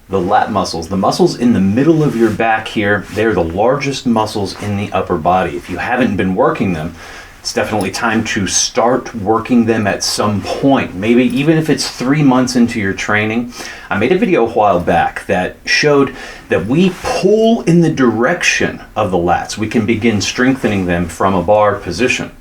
the lat muscles. The muscles in the middle of your back here, they're the largest muscles in the upper body. If you haven't been working them, it's definitely time to start working them at some point. Maybe even if it's 3 months into your training. I made a video a while back that showed that we pull in the direction of the lats. We can begin strengthening them from a bar position.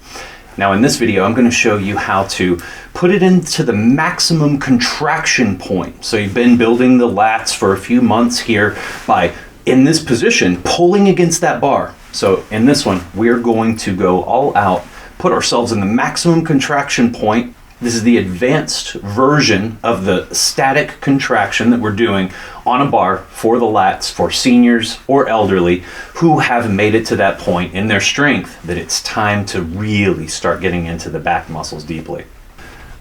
Now in this video, I'm going to show you how to put it into the maximum contraction point. So you've been building the lats for a few months here by, in this position, pulling against that bar. So in this one, we're going to go all out, put ourselves in the maximum contraction point. This is the advanced version of the static contraction that we're doing on a bar for the lats for seniors or elderly who have made it to that point in their strength that it's time to really start getting into the back muscles deeply.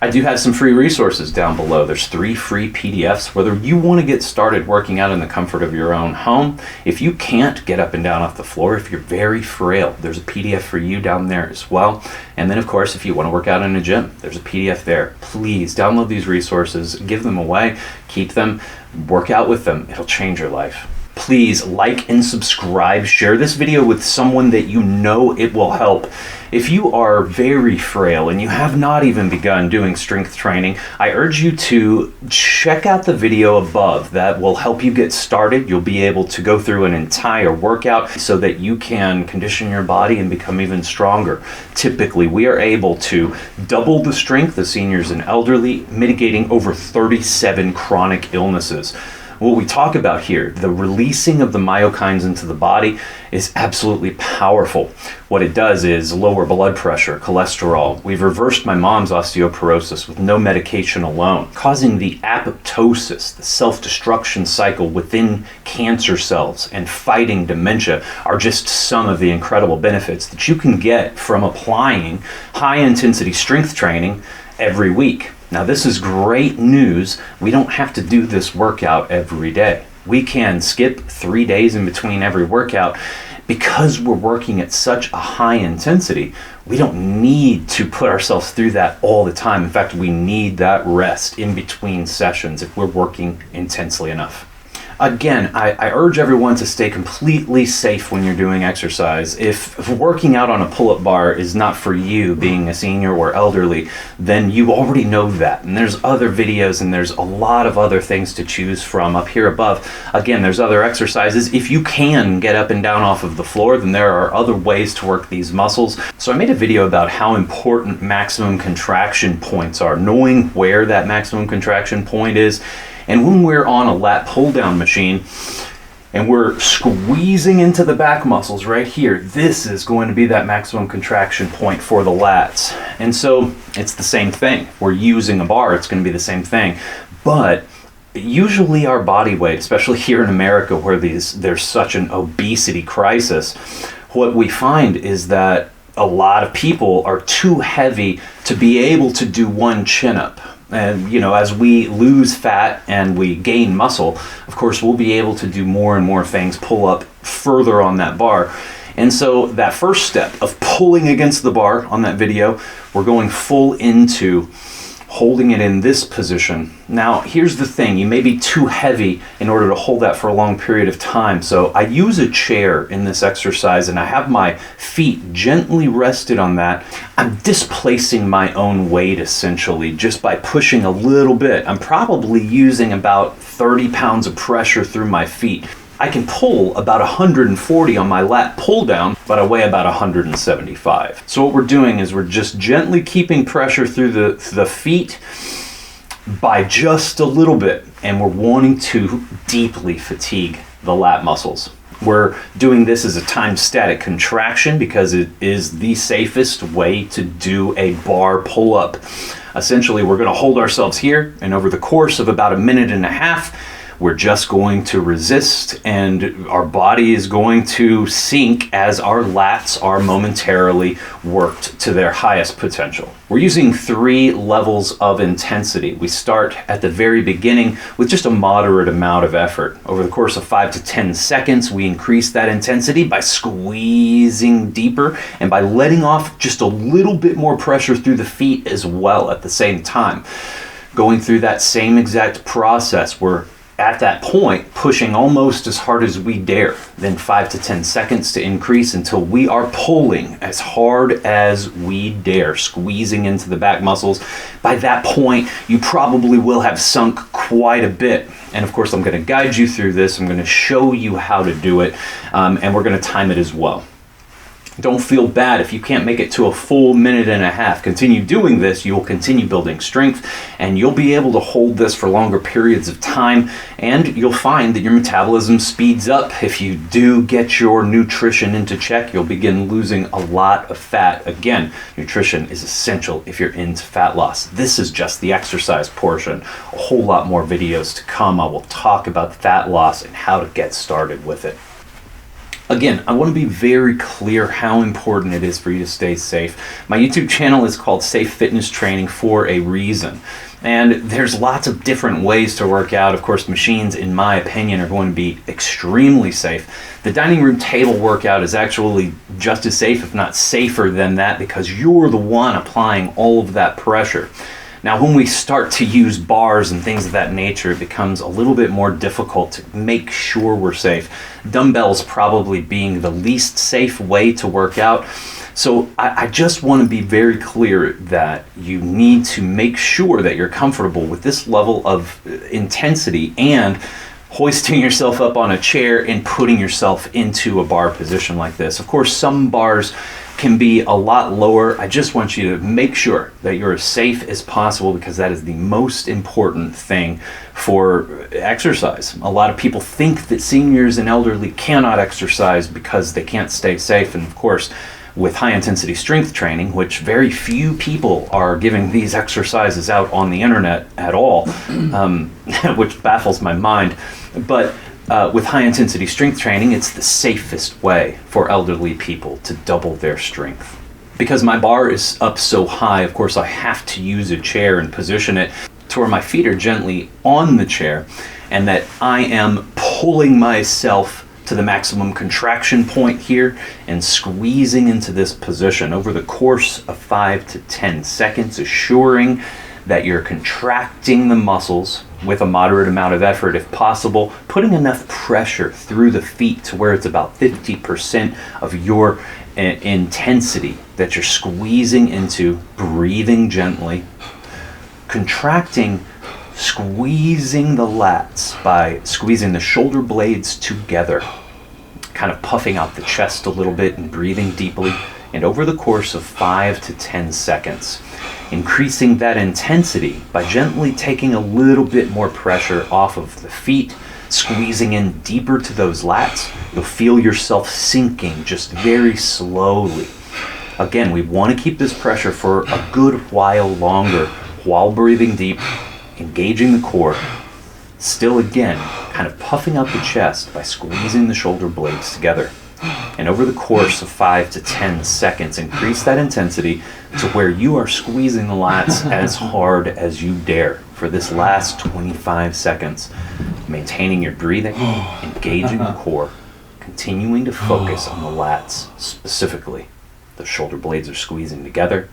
I do have some free resources down below. There's 3 free PDFs. Whether you want to get started working out in the comfort of your own home, if you can't get up and down off the floor, if you're very frail, there's a PDF for you down there as well. And then of course, if you want to work out in a gym, there's a PDF there. Please download these resources, give them away, keep them, work out with them. It'll change your life. Please like and subscribe. Share this video with someone that you know it will help. If you are very frail and you have not even begun doing strength training, I urge you to check out the video above. That will help you get started. You'll be able to go through an entire workout so that you can condition your body and become even stronger. Typically, we are able to double the strength of seniors and elderly, mitigating over 37 chronic illnesses. What we talk about here, the releasing of the myokines into the body, is absolutely powerful. What it does is lower blood pressure, cholesterol. We've reversed my mom's osteoporosis with no medication alone, causing the apoptosis, the self-destruction cycle within cancer cells, and fighting dementia are just some of the incredible benefits that you can get from applying high-intensity strength training every week. Now this is great news. We don't have to do this workout every day. We can skip 3 days in between every workout because we're working at such a high intensity. We don't need to put ourselves through that all the time. In fact, we need that rest in between sessions if we're working intensely enough. Again, I urge everyone to stay completely safe when you're doing exercise. If working out on a pull-up bar is not for you, being a senior or elderly, then you already know that. And there's other videos and there's a lot of other things to choose from up here above. Again, there's other exercises. If you can get up and down off of the floor, then there are other ways to work these muscles. So I made a video about how important maximum contraction points are, knowing where that maximum contraction point is. And when we're on a lat pull down machine and we're squeezing into the back muscles right here, this is going to be that maximum contraction point for the lats. And so it's the same thing. If we're using a bar, it's going to be the same thing. But usually our body weight, especially here in America where there's such an obesity crisis, what we find is that a lot of people are too heavy to be able to do one chin-up. And you know, as we lose fat and we gain muscle, of course, we'll be able to do more and more things, pull up further on that bar. And so that first step of pulling against the bar on that video, we're going full into holding it in this position. Now, here's the thing. You may be too heavy in order to hold that for a long period of time. So I use a chair in this exercise and I have my feet gently rested on that. I'm displacing my own weight essentially just by pushing a little bit. I'm probably using about 30 pounds of pressure through my feet. I can pull about 140 on my lat pull down, but I weigh about 175. So what we're doing is we're just gently keeping pressure through the feet by just a little bit, and we're wanting to deeply fatigue the lat muscles. We're doing this as a time static contraction because it is the safest way to do a bar pull-up. Essentially, we're going to hold ourselves here, and over the course of about 1.5 minutes, we're just going to resist, and our body is going to sink as our lats are momentarily worked to their highest potential. We're using 3 levels of intensity. We start at the very beginning with just a moderate amount of effort. Over the course of 5 to 10 seconds, we increase that intensity by squeezing deeper and by letting off just a little bit more pressure through the feet as well at the same time. Going through that same exact process, we're at that point, pushing almost as hard as we dare, then 5 to 10 seconds to increase until we are pulling as hard as we dare, squeezing into the back muscles. By that point, you probably will have sunk quite a bit. And of course, I'm going to guide you through this. I'm going to show you how to do it, and we're going to time it as well. Don't feel bad if you can't make it to a full minute and a half. Continue doing this. You'll continue building strength, and you'll be able to hold this for longer periods of time, and you'll find that your metabolism speeds up. If you do get your nutrition into check, you'll begin losing a lot of fat. Again, nutrition is essential if you're into fat loss. This is just the exercise portion. A whole lot more videos to come. I will talk about fat loss and how to get started with it. Again, I want to be very clear how important it is for you to stay safe. My YouTube channel is called Safe Fitness Training for a reason. And there's lots of different ways to work out. Of course, machines, in my opinion, are going to be extremely safe. The dining room table workout is actually just as safe, if not safer than that, because you're the one applying all of that pressure. Now, when we start to use bars and things of that nature, it becomes a little bit more difficult to make sure we're safe. Dumbbells probably being the least safe way to work out. So I just want to be very clear that you need to make sure that you're comfortable with this level of intensity and hoisting yourself up on a chair and putting yourself into a bar position like this. Of course, some bars can be a lot lower. I just want you to make sure that you're as safe as possible, because that is the most important thing for exercise. A lot of people think that seniors and elderly cannot exercise because they can't stay safe. And of course, with high intensity strength training, which very few people are giving these exercises out on the internet at all, which baffles my mind. But with high intensity strength training, it's the safest way for elderly people to double their strength. Because my bar is up so high, of course, I have to use a chair and position it to where my feet are gently on the chair, and that I am pulling myself to the maximum contraction point here and squeezing into this position over the course of 5 to 10 seconds, assuring that you're contracting the muscles with a moderate amount of effort if possible, putting enough pressure through the feet to where it's about 50% of your intensity that you're squeezing into, breathing gently, contracting, squeezing the lats by squeezing the shoulder blades together, kind of puffing out the chest a little bit and breathing deeply, and over the course of 5 to 10 seconds, increasing that intensity by gently taking a little bit more pressure off of the feet, squeezing in deeper to those lats. You'll feel yourself sinking just very slowly. Again, we want to keep this pressure for a good while longer while breathing deep, engaging the core, still again kind of puffing out the chest by squeezing the shoulder blades together. And over the course of 5 to 10 seconds, increase that intensity to where you are squeezing the lats as hard as you dare for this last 25 seconds, maintaining your breathing, engaging the core, continuing to focus on the lats specifically. The shoulder blades are squeezing together,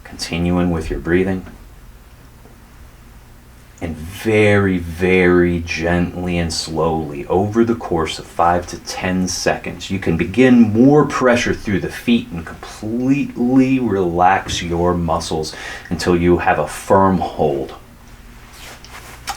continuing with your breathing, and very, very gently and slowly over the course of 5 to 10 seconds, you can begin more pressure through the feet and completely relax your muscles until you have a firm hold.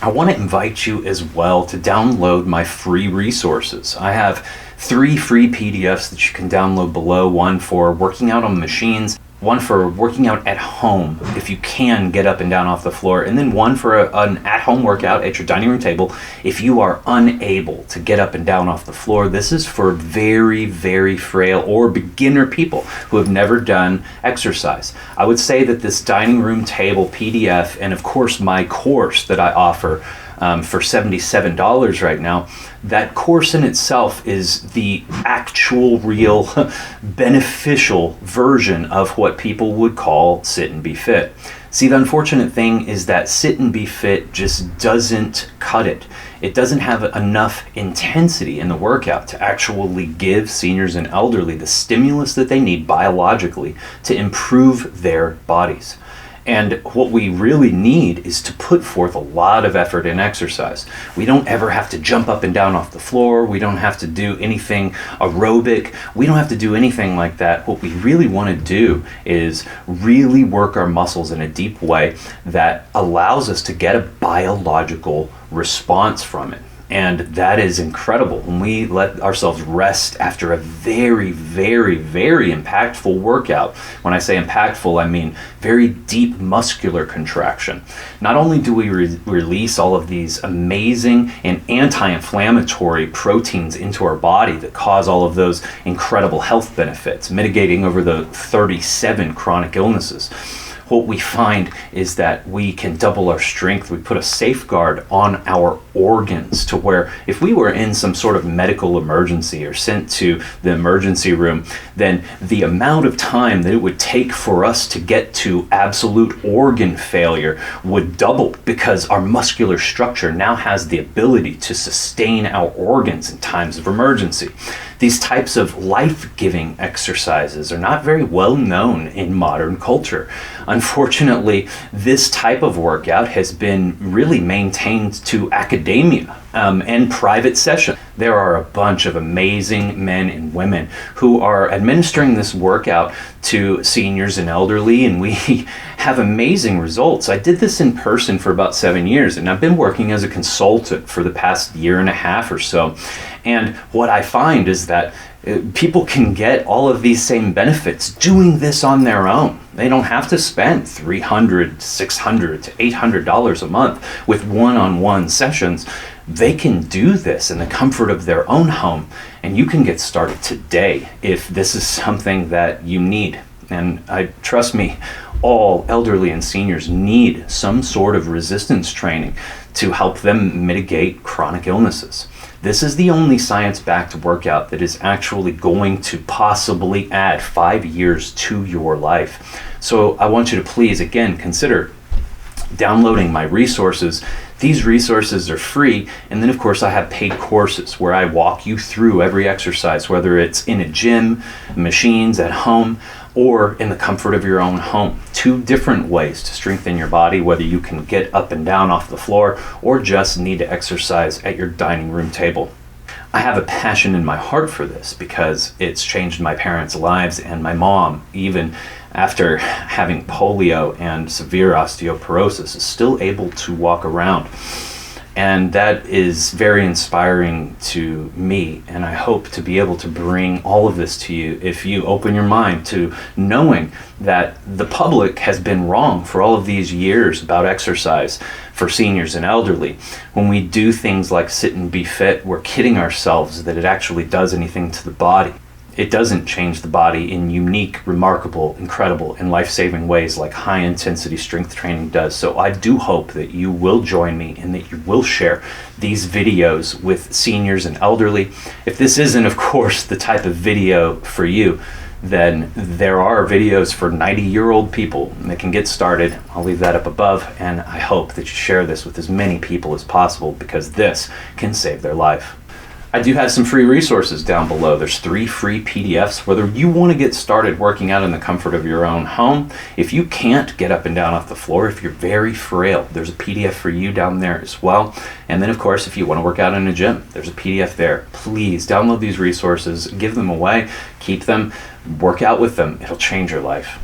I want to invite you as well to download my free resources. I have 3 free PDFs that you can download below, one for working out on machines, one for working out at home if you can get up and down off the floor, and then one for an at-home workout at your dining room table if you are unable to get up and down off the floor. This is for very, very frail or beginner people who have never done exercise. I would say that this dining room table PDF, and of course my course that I offer for $77 right now, that course in itself is the actual real beneficial version of what people would call Sit and Be Fit. See, the unfortunate thing is that Sit and Be Fit just doesn't cut it. It doesn't have enough intensity in the workout to actually give seniors and elderly the stimulus that they need biologically to improve their bodies. And what we really need is to put forth a lot of effort in exercise. We don't ever have to jump up and down off the floor. We don't have to do anything aerobic. We don't have to do anything like that. What we really want to do is really work our muscles in a deep way that allows us to get a biological response from it. And that is incredible when we let ourselves rest after a very, very, very impactful workout. When I say impactful, I mean very deep muscular contraction. Not only do we release all of these amazing and anti-inflammatory proteins into our body that cause all of those incredible health benefits, mitigating over the 37 chronic illnesses. What we find is that we can double our strength. We put a safeguard on our organs to where if we were in some sort of medical emergency or sent to the emergency room, then the amount of time that it would take for us to get to absolute organ failure would double, because our muscular structure now has the ability to sustain our organs in times of emergency. These types of life-giving exercises are not very well known in modern culture. Unfortunately, this type of workout has been really maintained to academia and private sessions. There are a bunch of amazing men and women who are administering this workout to seniors and elderly, and we have amazing results. I did this in person for about 7 years, and I've been working as a consultant for the past year and a half or so. And what I find is that people can get all of these same benefits doing this on their own. They don't have to spend $300, $600 to $800 a month with one-on-one sessions. They can do this in the comfort of their own home, and you can get started today if this is something that you need. And trust me, all elderly and seniors need some sort of resistance training to help them mitigate chronic illnesses. This is the only science-backed workout that is actually going to possibly add 5 years to your life. So I want you to please, again, consider downloading my resources. These resources are free, and then of course I have paid courses where I walk you through every exercise, whether it's in a gym, machines at home, or in the comfort of your own home. 2 different ways to strengthen your body, whether you can get up and down off the floor or just need to exercise at your dining room table. I have a passion in my heart for this because it's changed my parents' lives, and my mom, even after having polio and severe osteoporosis, is still able to walk around. And that is very inspiring to me, and I hope to be able to bring all of this to you if you open your mind to knowing that the public has been wrong for all of these years about exercise for seniors and elderly. When we do things like sit and be fit, we're kidding ourselves that it actually does anything to the body. It doesn't change the body in unique, remarkable, incredible, and life-saving ways like high-intensity strength training does. So I do hope that you will join me and that you will share these videos with seniors and elderly. If this isn't, of course, the type of video for you, then there are videos for 90-year-old people that can get started. I'll leave that up above, and I hope that you share this with as many people as possible, because this can save their life. I do have some free resources down below. There's 3 free PDFs. Whether you want to get started working out in the comfort of your own home, if you can't get up and down off the floor, if you're very frail, there's a PDF for you down there as well. And then, of course, if you want to work out in a gym, there's a PDF there. Please download these resources, give them away, keep them, work out with them. It'll change your life.